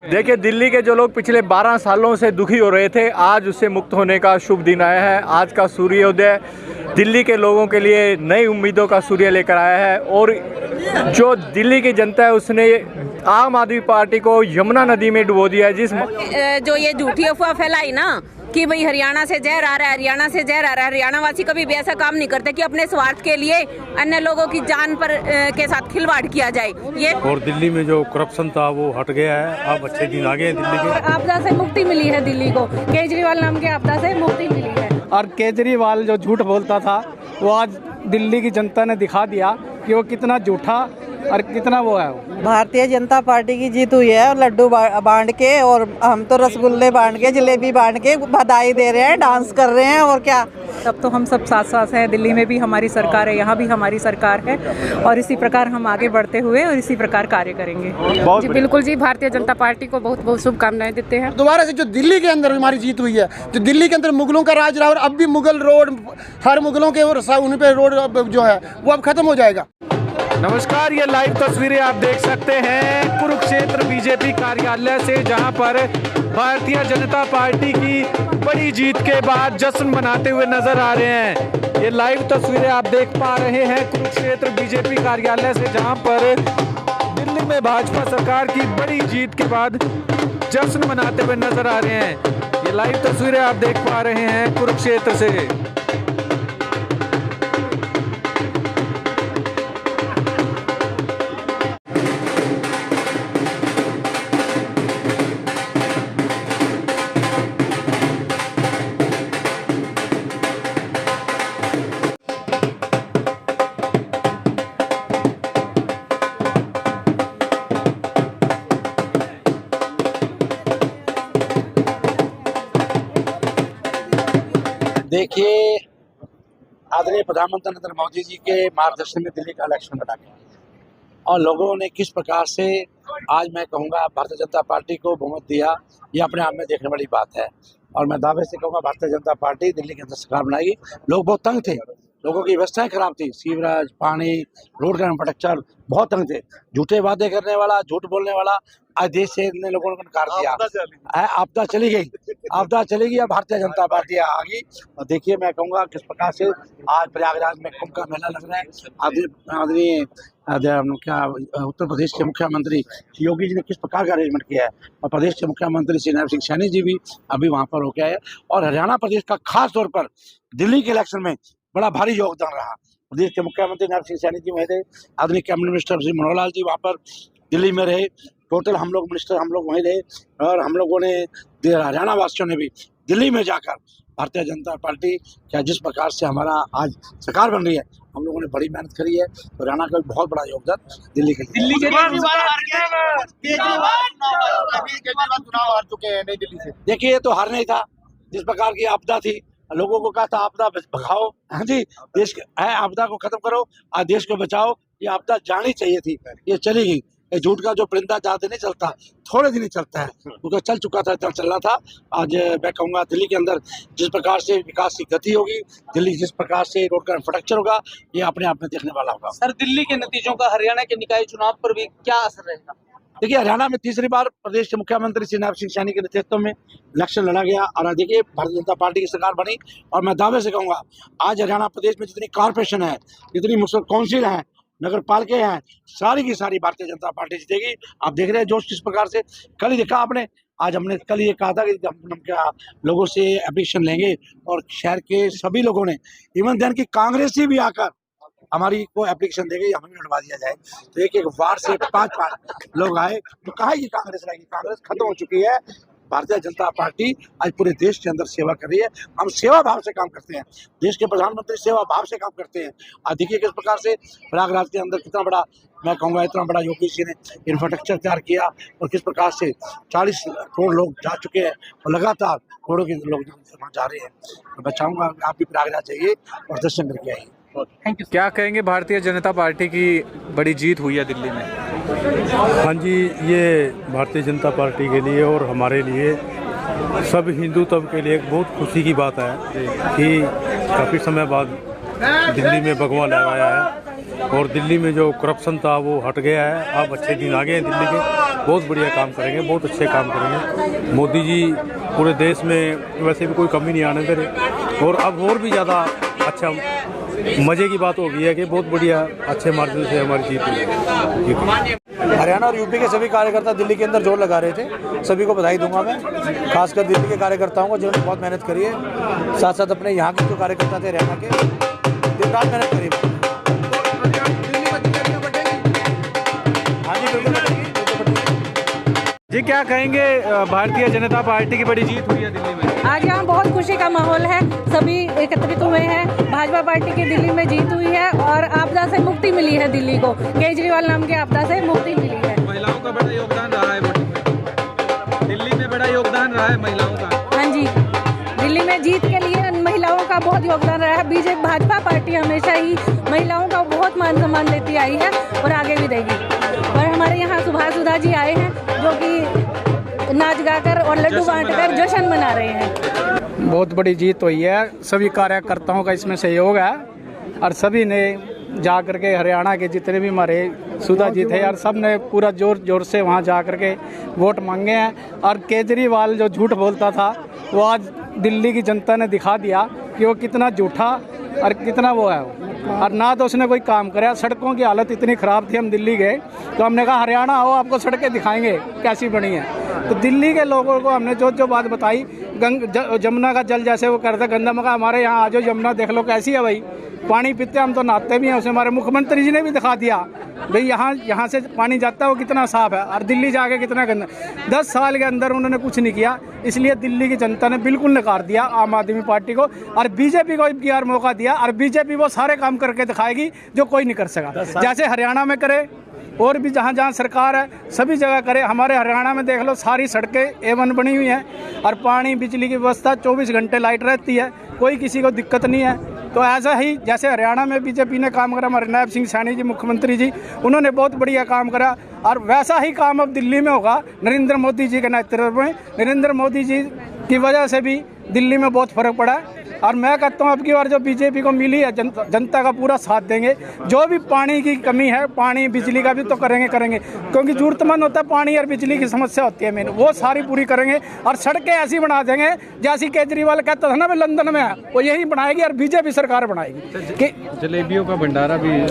देखिए, दिल्ली के जो लोग पिछले 12 सालों से दुखी हो रहे थे, आज उससे मुक्त होने का शुभ दिन आया है। आज का सूर्योदय दिल्ली के लोगों के लिए नई उम्मीदों का सूर्य लेकर आया है और जो दिल्ली की जनता है उसने आम आदमी पार्टी को यमुना नदी में डुबो दिया है। जो ये झूठी अफवाह फैलाई ना कि भाई हरियाणा से जहर आ रहा है, हरियाणा से जहर आ रहा है, हरियाणा वासी कभी भी ऐसा काम नहीं करते कि अपने स्वार्थ के लिए अन्य लोगों की जान पर के साथ खिलवाड़ किया जाए। ये और दिल्ली में जो करप्शन था वो हट गया है। अब अच्छे दिन आ गए दिल्ली के। आपदा से मुक्ति मिली है दिल्ली को, केजरीवाल नाम के आपदा से मुक्ति मिली है। और केजरीवाल जो झूठ बोलता था वो आज दिल्ली की जनता ने दिखा दिया कि वो कितना झूठा और कितना वो है। भारतीय जनता पार्टी की जीत हुई है और लड्डू बांट के, और हम तो रसगुल्ले बांट के, जलेबी बांट के बधाई दे रहे हैं, डांस कर रहे हैं। और क्या, तब तो हम सब साथ साथ हैं। दिल्ली में भी हमारी सरकार है, यहाँ भी हमारी सरकार है और इसी प्रकार हम आगे बढ़ते हुए और इसी प्रकार कार्य करेंगे। जी बिल्कुल जी, भारतीय जनता पार्टी को बहुत बहुत शुभकामनाएं देते हैं। दोबारा से जो दिल्ली के अंदर हमारी जीत हुई है, जो दिल्ली के अंदर मुगलों का राज रहा और अब भी मुगल रोड, हर मुगलों के उन पे रोड जो है वो अब खत्म हो जाएगा। नमस्कार, ये लाइव तस्वीरें आप देख सकते हैं कुरुक्षेत्र बीजेपी कार्यालय से, जहां पर भारतीय जनता पार्टी की बड़ी जीत के बाद जश्न मनाते हुए नजर आ रहे हैं। ये लाइव तस्वीरें आप देख पा रहे हैं कुरुक्षेत्र बीजेपी कार्यालय से, जहां पर दिल्ली में भाजपा सरकार की बड़ी जीत के बाद जश्न मनाते हुए नजर आ रहे हैं। ये लाइव तस्वीरें आप देख पा रहे हैं कुरुक्षेत्र से। देखिए, आदरणीय प्रधानमंत्री नरेंद्र मोदी जी के मार्गदर्शन में दिल्ली का इलेक्शन लड़ा गया और लोगों ने किस प्रकार से, आज मैं कहूँगा, भारतीय जनता पार्टी को बहुमत दिया, ये अपने आप में देखने वाली बात है। और मैं दावे से कहूँगा भारतीय जनता पार्टी दिल्ली के अंदर सरकार बनाएगी। लोग बहुत तंग थे, लोगों की व्यवस्थाएं खराब थी, सीवरेज, पानी, रोड का इंफ्रास्ट्रक्चर बहुत तंग थे। झूठे वादे करने वाला, झूठ बोलने वाला आज देश से इतने लोगों ने नकार दिया। आपदा चली गई, आपदा चली गई, अब भारतीय जनता पार्टी आ गई। और देखिए, मैं कहूँगा किस प्रकार से आज प्रयागराज में कुंभ का मेला लग रहा है। आदरणीय क्या उत्तर प्रदेश के मुख्यमंत्री योगी जी ने किस प्रकार का अरेंजमेंट किया है, और प्रदेश के मुख्यमंत्री श्री नैब सिंह सैनी जी भी अभी वहाँ पर होके आए। और हरियाणा प्रदेश का खास तौर पर दिल्ली के इलेक्शन में बड़ा भारी योगदान रहा। प्रदेश के मुख्यमंत्री नैब सिंह सैनी जी वहीं थे, आदरणीय कैबिनेट मिनिस्टर श्री मनोहर लाल जी वहाँ पर दिल्ली में रहे, टोटल हम लोग मिनिस्टर हम लोग वहीं रहे। और हम लोगों ने, हरियाणा वासियों ने भी दिल्ली में जाकर भारतीय जनता पार्टी क्या जिस प्रकार से हमारा आज सरकार बन रही है, हम लोगों ने बड़ी मेहनत करी है। तो हरियाणा का भी बहुत बड़ा योगदान दिल्ली के लिए। केजरीवाल चुनाव हार चुके हैं नई दिल्ली से। देखिए, ये तो हार नहीं था, जिस प्रकार की आपदा थी, लोगों को कहा था आपदा भगाओ, हाँ जी, देश है आपदा को खत्म करो, आज देश को बचाओ। ये आपदा जानी चाहिए थी, ये चली गई। ये झूठ का जो परिंदा ज्यादा नहीं चलता, थोड़े दिन ही चलता है, क्योंकि चल चुका था, चल रहा था। आज मैं कहूँगा दिल्ली के अंदर जिस प्रकार से विकास की गति होगी, दिल्ली जिस प्रकार से रोड का इंफ्रास्ट्रक्चर होगा, ये अपने आप में देखने वाला होगा। सर, दिल्ली के नतीजों का हरियाणा के निकाय चुनाव पर भी क्या असर रहेगा? देखिए, हरियाणा में तीसरी बार प्रदेश के मुख्यमंत्री श्री नैब सिंह सैनी के नेतृत्व में इलेक्शन लड़ा गया और देखिए भारतीय जनता पार्टी की सरकार बनी। और मैं दावे से कहूँगा आज हरियाणा प्रदेश में जितनी कॉर्पोरेशन है, जितनी म्युनिसिपल काउंसिल है, नगर पालिका हैं, सारी की सारी भारतीय जनता पार्टी जीतेगी। आप देख रहे हैं जोश किस प्रकार से। कल ही देखा आपने, आज हमने कल ये कहा था कि हम क्या लोगों से एप्लीकेशन लेंगे, और शहर के सभी लोगों ने, इवन देन की कांग्रेसी भी आकर हमारी को एप्लीकेशन देगी, हमें लड़वा दिया जाए। तो एक वार्ड से 5 लोग आए, तो कहा कि कांग्रेस रहेगी, कांग्रेस खत्म हो चुकी है। भारतीय जनता पार्टी आज पूरे देश के अंदर सेवा कर रही है। हम सेवा भाव से काम करते हैं, देश के प्रधानमंत्री सेवा भाव से काम करते हैं। आज देखिए किस प्रकार से प्रयागराज के अंदर कितना बड़ा, मैं कहूँगा इतना बड़ा योगी जी ने इंफ्रास्ट्रक्चर तैयार किया, और किस प्रकार से 40 करोड़ लोग जा चुके हैं और लगातार करोड़ों के लोग जा रहे हैं। तो मैं चाहूँगा आप भी प्रयागराज जाइए और दर्शन करके आइए। Thank you. क्या कहेंगे, भारतीय जनता पार्टी की बड़ी जीत हुई है दिल्ली में? हाँ जी, ये भारतीय जनता पार्टी के लिए और हमारे लिए, सब हिंदू तब के लिए एक बहुत खुशी की बात है कि काफ़ी समय बाद दिल्ली में भगवा लहराया है। और दिल्ली में जो करप्शन था वो हट गया है। अब अच्छे दिन आ गए हैं दिल्ली के, बहुत बढ़िया काम करेंगे, बहुत अच्छे काम करेंगे मोदी जी। पूरे देश में वैसे भी कोई कमी नहीं आने दे रहे, और अब और भी ज़्यादा अच्छा मज़े की बात हो गई है कि बहुत बढ़िया अच्छे मार्जिन से हमारी जीत हुई है। हरियाणा और यूपी के सभी कार्यकर्ता दिल्ली के अंदर जोर लगा रहे थे, सभी को बधाई दूंगा मैं, खासकर दिल्ली के कार्यकर्ताओं को जिन्होंने बहुत मेहनत करी है, साथ साथ अपने यहाँ के जो कार्यकर्ता थे हरियाणा के, दिन रात मेहनत करी। हाँ जी बिल्कुल जी, क्या कहेंगे भारतीय जनता पार्टी की बड़ी जीत हुई है दिल्ली में? आज यहाँ बहुत खुशी का माहौल है, सभी एकत्रित हुए हैं। भाजपा पार्टी की दिल्ली में जीत हुई है और आपदा से मुक्ति मिली है दिल्ली को, केजरीवाल नाम के आपदा से मुक्ति मिली है। महिलाओं का बड़ा योगदान रहा है वोटिंग में, दिल्ली में बड़ा योगदान रहा है महिलाओं का। हाँ जी, दिल्ली में जीत के लिए महिलाओं का बहुत योगदान रहा है। बीजेपी भाजपा पार्टी हमेशा ही महिलाओं का बहुत मान सम्मान देती आई है और आगे भी देगी। और हमारे यहाँ सुभाष सुधा जी आए हैं जो कि नाच गाकर और लड्डू बांटकर जश्न मना रहे हैं। बहुत बड़ी जीत हुई है, सभी कार्यकर्ताओं का इसमें सहयोग है और सभी ने जा करके हरियाणा के जितने भी हमारे सुधा जी थे यार, सब ने पूरा जोर जोर से वहाँ जा करके वोट मांगे हैं। और केजरीवाल जो झूठ बोलता था वो आज दिल्ली की जनता ने दिखा दिया कि वो कितना झूठा और कितना वो है। और ना तो उसने कोई काम कराया, सड़कों की हालत इतनी ख़राब थी। हम दिल्ली गए तो हमने कहा हरियाणा आओ, आपको सड़कें दिखाएंगे कैसी बनी है। तो दिल्ली के लोगों को हमने जो जो बात बताई, जमुना का जल जैसे वो करता गंदा, मगा हमारे यहाँ आ जाओ, यमुना देख लो कैसी है भाई, पानी पीते हम तो नहाते भी हैं उसे। हमारे मुख्यमंत्री जी ने भी दिखा दिया भाई यहाँ से पानी जाता है वो कितना साफ है, और दिल्ली जाके कितना गंदा। 10 साल के अंदर उन्होंने कुछ नहीं किया, इसलिए दिल्ली की जनता ने बिल्कुल नकार दिया आम आदमी पार्टी को, और बीजेपी को एक बार मौका दिया। और बीजेपी वो सारे काम करके दिखाएगी जो कोई नहीं कर सका, जैसे हरियाणा में करे और भी जहाँ जहाँ सरकार है सभी जगह करे। हमारे हरियाणा में देख लो, सारी सड़कें A1 बनी हुई हैं और पानी बिजली की व्यवस्था 24 घंटे लाइट रहती है, कोई किसी को दिक्कत नहीं है। तो ऐसा ही जैसे हरियाणा में बीजेपी ने काम करा, हमारे नायब सिंह सैनी जी मुख्यमंत्री जी, उन्होंने बहुत बढ़िया काम करा, और वैसा ही काम अब दिल्ली में होगा नरेंद्र मोदी जी के नेतृत्व में। नरेंद्र मोदी जी की वजह से भी दिल्ली में बहुत फर्क पड़ा है। और मैं कहता हूँ अब की बार जो बीजेपी को मिली है, जनता का पूरा साथ देंगे। जो भी पानी की कमी है, पानी बिजली का भी तो करेंगे, क्योंकि जरूरतमंद होता है पानी और बिजली की समस्या होती है मेन, वो सारी पूरी करेंगे। और सड़कें ऐसी बना देंगे जैसी केजरीवाल कहता था ना मैं लंदन में है, वो यही बनाएगी और बीजेपी सरकार बनाएगी। कि जलेबियों का भंडारा भी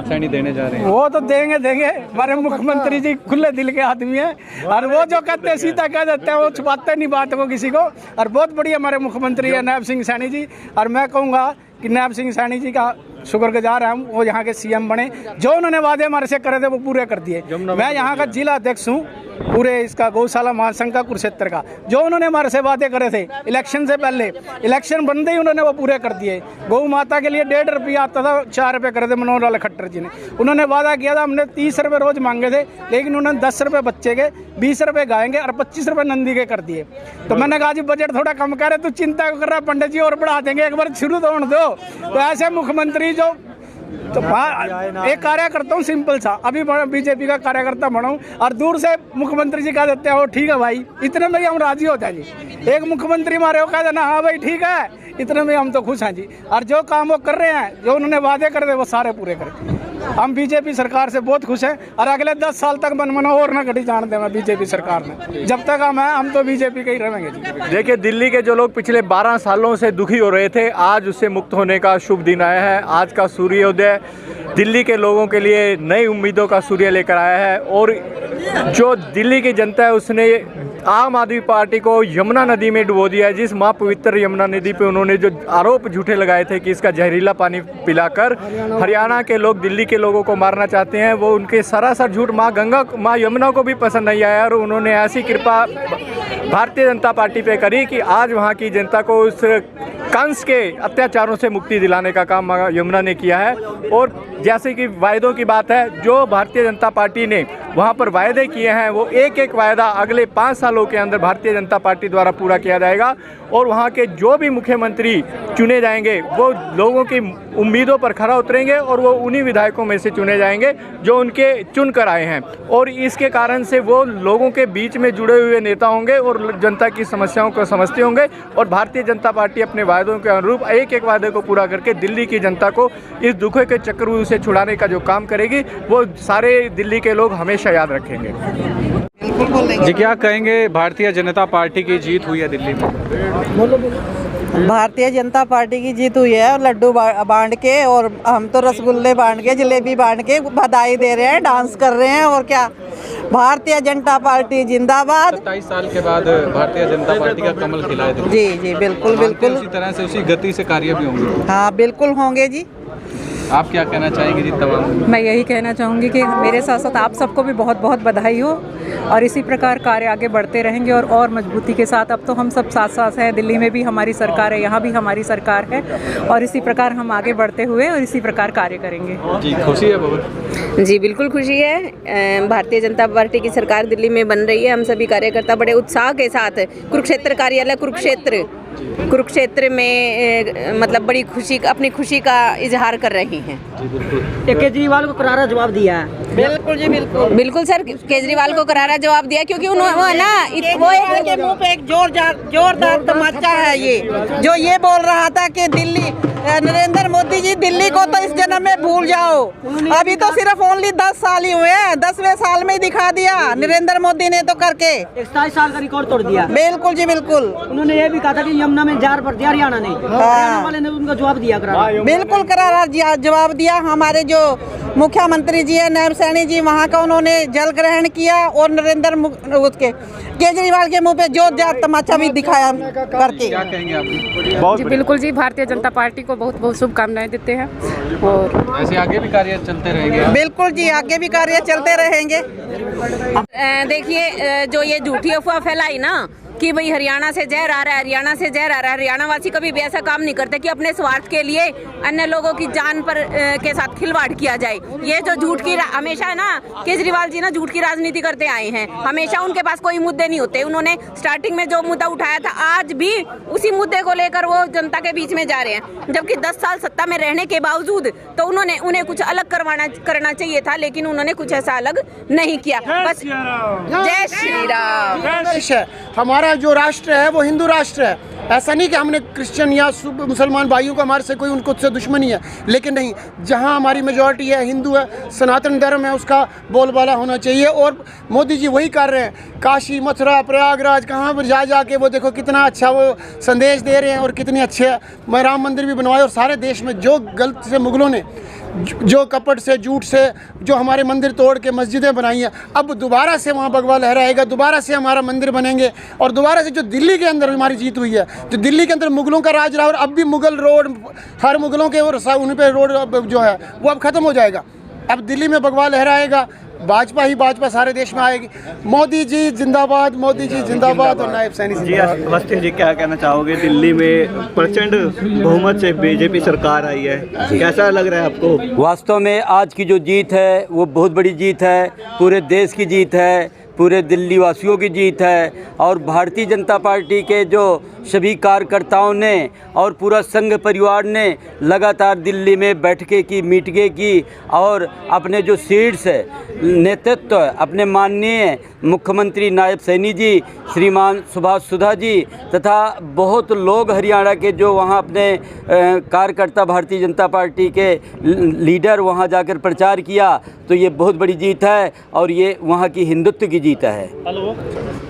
सैनी देने जा रहे हैं, वो तो देंगे। हमारे मुख्यमंत्री जी खुले दिल के आदमी है, और वो जो कहते हैं सीधा कह देते हैं, वो छुपाते नहीं बात को किसी को। और बहुत बढ़िया हमारे मुख्यमंत्री है नायब सिंह सैनी जी, और मैं कहूँगा कि नायब सिंह सैनी जी का शुक्रगुजार है हम, वो यहाँ के CM बने। जो उन्होंने वादे हमारे से करे थे वो पूरे कर दिए। मैं यहाँ का जिला अध्यक्ष हूँ पूरे इसका गौशाला महासंघ का कुरुक्षेत्र का। जो उन्होंने हमारे से वादे करे थे इलेक्शन से पहले, इलेक्शन बनते ही उन्होंने वो पूरे कर दिए। गौ माता के लिए 1.5 रुपया आता था, 4 रुपये करे थे मनोहर लाल खट्टर जी ने। उन्होंने वादा किया था, हमने 30 रुपये रोज मांगे थे, लेकिन उन्होंने 10 रुपये बच्चे के, 20 रुपये गायेंगे और 25 रुपये नंदी के कर दिए। तो मैंने कहा जी बजट थोड़ा कम करे, तू चिंता कर रहा पंडित जी, और बढ़ा देंगे, एक बार शुरू तो होने दो। तो ऐसे मुख्यमंत्री जो तो एक कार्यकर्ता हूँ सिंपल सा, अभी बीजेपी का कार्यकर्ता बना हूँ, और दूर से मुख्यमंत्री जी कह देते हैं वो ठीक है भाई, इतने में ही हम राजी होते हैं जी। एक मुख्यमंत्री हमारे वो कह देना हाँ भाई ठीक है, इतने में हम तो खुश हैं जी। और जो काम वो कर रहे हैं, जो उन्होंने वादे कर रहे वो सारे पूरे करें। हम बीजेपी सरकार से बहुत खुश हैं, और अगले 10 साल तक मनमना और ना घटी जान देना बीजेपी सरकार ने। जब तक हम तो बीजेपी के ही रहेंगे जी। देखिए, दिल्ली के जो लोग पिछले 12 सालों से दुखी हो रहे थे, आज उससे मुक्त होने का शुभ दिन आया है। आज का सूर्योदय दिल्ली के लोगों के लिए नई उम्मीदों का सूर्य लेकर आया है, और जो दिल्ली की जनता है उसने आम आदमी पार्टी को यमुना नदी में डुबो दिया है। जिस महापवित्र यमुना नदी पे उन्होंने जो आरोप झूठे लगाए थे कि इसका जहरीला पानी पिलाकर हरियाणा के लोग दिल्ली के लोगों को मारना चाहते हैं, वो उनके सरासर झूठ माँ यमुना को भी पसंद नहीं आया, और उन्होंने ऐसी कृपा भारतीय जनता पार्टी पे करी कि आज वहाँ की जनता को उस कंस के अत्याचारों से मुक्ति दिलाने का काम यमुना ने किया है। और जैसे कि वायदों की बात है, जो भारतीय जनता पार्टी ने वहाँ पर वायदे किए हैं, वो एक एक वायदा अगले 5 सालों के अंदर भारतीय जनता पार्टी द्वारा पूरा किया जाएगा। और वहाँ के जो भी मुख्यमंत्री चुने जाएंगे वो लोगों की उम्मीदों पर खरा उतरेंगे और वो उन्हीं विधायकों में से चुने जाएंगे जो उनके चुन कर आए हैं, और इसके कारण से वो लोगों के बीच में जुड़े हुए नेता होंगे और जनता की समस्याओं को समझते होंगे। और भारतीय जनता पार्टी अपने वायदों के अनुरूप एक एक वादे को पूरा करके दिल्ली की जनता को इस दुखों के चक्रव्यूह से छुड़ाने का जो काम करेगी वो सारे दिल्ली के लोग हमेशा याद रखेंगे। जी क्या कहेंगे, भारतीय जनता पार्टी की जीत हुई है दिल्ली में? भारतीय जनता पार्टी की जीत हुई है, लड्डू बांट के, और हम तो रसगुल्ले बांट के, जलेबी बांट के बधाई दे रहे हैं, डांस कर रहे हैं। और क्या, भारतीय जनता पार्टी जिंदाबाद। 27 साल के बाद भारतीय जनता पार्टी का कमल खिला है। जी जी बिल्कुल बिल्कुल, उसी तरह से उसी गति से कार्य भी होंगे। हाँ बिल्कुल होंगे जी। आप क्या कहना चाहेंगे जी तमाम? मैं यही कहना चाहूँगी कि मेरे साथ साथ आप सबको भी बहुत बहुत बधाई हो, और इसी प्रकार कार्य आगे बढ़ते रहेंगे और मजबूती के साथ। अब तो हम सब साथ साथ हैं, दिल्ली में भी हमारी सरकार है, यहाँ भी हमारी सरकार है, और इसी प्रकार हम आगे बढ़ते हुए और इसी प्रकार कार्य करेंगे। जी खुशी है बहुत? जी बिल्कुल खुशी है। भारतीय जनता पार्टी की सरकार दिल्ली में बन रही है। हम सभी कार्यकर्ता बड़े उत्साह के साथ कुरुक्षेत्र कार्यालय कुरुक्षेत्र में मतलब बड़ी खुशी, अपनी खुशी का इजहार कर रही हैं। केजरीवाल को करारा जवाब दिया है। बिल्कुल जी बिल्कुल बिल्कुल सर, केजरीवाल को करारा जवाब दिया, क्योंकि उन्होंने ना वो के मुंह पे एक जोरदार तमाचा है ये, जो ये बोल रहा था कि दिल्ली, नरेंद्र मोदी जी दिल्ली को तो इस जन्म में भूल जाओ। अभी तो सिर्फ ओनली 10 साल ही हुए हैं, 10वें साल में ही दिखा दिया नरेंद्र मोदी ने तो करके 27 साल का रिकॉर्ड तोड़ दिया। बिल्कुल जी बिल्कुल। उन्होंने ये भी कहा था कि यमुना में जार भर दिया हरियाणा ने, हरियाणा वाले ने उनका जवाब दिया करारा। बिल्कुल करारा जवाब दिया। हमारे जो मुख्यमंत्री जी है नायब सैनी जी, वहाँ का उन्होंने जल ग्रहण किया, और केजरीवाल के मुंह पे जोरदार तमाचा भी दिखाया करके। क्या कहेंगे आप? जी बिल्कुल जी, भारतीय जनता पार्टी को बहुत बहुत शुभकामनाएं देते हैं, और ऐसे आगे भी कार्य चलते रहेंगे। बिल्कुल जी, आगे भी कार्य चलते रहेंगे। देखिए, जो ये झूठी अफवाह फैलाई ना कि भाई हरियाणा से जहर आ रहा है, हरियाणा से जहर आ रहा है, हरियाणा वासी कभी भी ऐसा काम नहीं करते कि अपने स्वार्थ के लिए अन्य लोगों की जान पर के साथ खिलवाड़ किया जाए। ये जो झूठ की हमेशा है ना, केजरीवाल जी ना झूठ की राजनीति करते आए हैं। हमेशा उनके पास कोई मुद्दे नहीं होते। उन्होंने स्टार्टिंग में जो मुद्दा उठाया था, आज भी उसी मुद्दे को लेकर वो जनता के बीच में जा रहे हैं, जबकि 10 साल सत्ता में रहने के बावजूद तो उन्हें कुछ अलग करना चाहिए था, लेकिन उन्होंने कुछ ऐसा अलग नहीं किया। बस जय श्री राम। हमारा जो राष्ट्र है वो हिंदू राष्ट्र है। ऐसा नहीं कि हमने क्रिश्चियन या मुसलमान भाइयों को हमारे से कोई उनको से दुश्मनी है, लेकिन नहीं, जहां हमारी मेजॉरिटी है, हिंदू है, सनातन धर्म है, उसका बोलबाला होना चाहिए। और मोदी जी वही कर रहे हैं। काशी, मथुरा, प्रयागराज, कहाँ पर जा के वो देखो कितना अच्छा वो संदेश दे रहे हैं, और कितने अच्छे राम मंदिर भी बनवाए। और सारे देश में जो गलत से मुगलों ने जो कपट से, झूठ से जो हमारे मंदिर तोड़ के मस्जिदें बनाई हैं, अब दोबारा से वहाँ भगवा लहराएगा, दोबारा से हमारा मंदिर बनेंगे। और दोबारा से जो दिल्ली के अंदर हमारी जीत हुई है, जो दिल्ली के अंदर मुगलों का राज रहा, और अब भी मुगल रोड, हर मुगलों के उन पे रोड जो है वो अब ख़त्म हो जाएगा। अब दिल्ली में भगवा लहराएगा, भाजपा सारे देश में आएगी। मोदी जी जिंदाबाद, मोदी जी जिंदाबाद, और नायब सैनी जी। अवस्थी जी क्या कहना चाहोगे? दिल्ली में प्रचंड बहुमत से बीजेपी सरकार आई है, कैसा लग रहा है आपको? वास्तव में आज की जो जीत है वो बहुत बड़ी जीत है, पूरे देश की जीत है, पूरे दिल्ली वासियों की जीत है। और भारतीय जनता पार्टी के जो सभी कार्यकर्ताओं ने और पूरा संघ परिवार ने लगातार दिल्ली में बैठकें की, मीटिंगें की, और अपने जो सीट्स है, नेतृत्व अपने माननीय मुख्यमंत्री नायब सैनी जी, श्रीमान सुभाष सुधा जी, तथा बहुत लोग हरियाणा के जो वहाँ अपने कार्यकर्ता, भारतीय जनता पार्टी के लीडर वहाँ जाकर प्रचार किया, तो ये बहुत बड़ी जीत है, और ये वहाँ की हिंदुत्व की जीत है।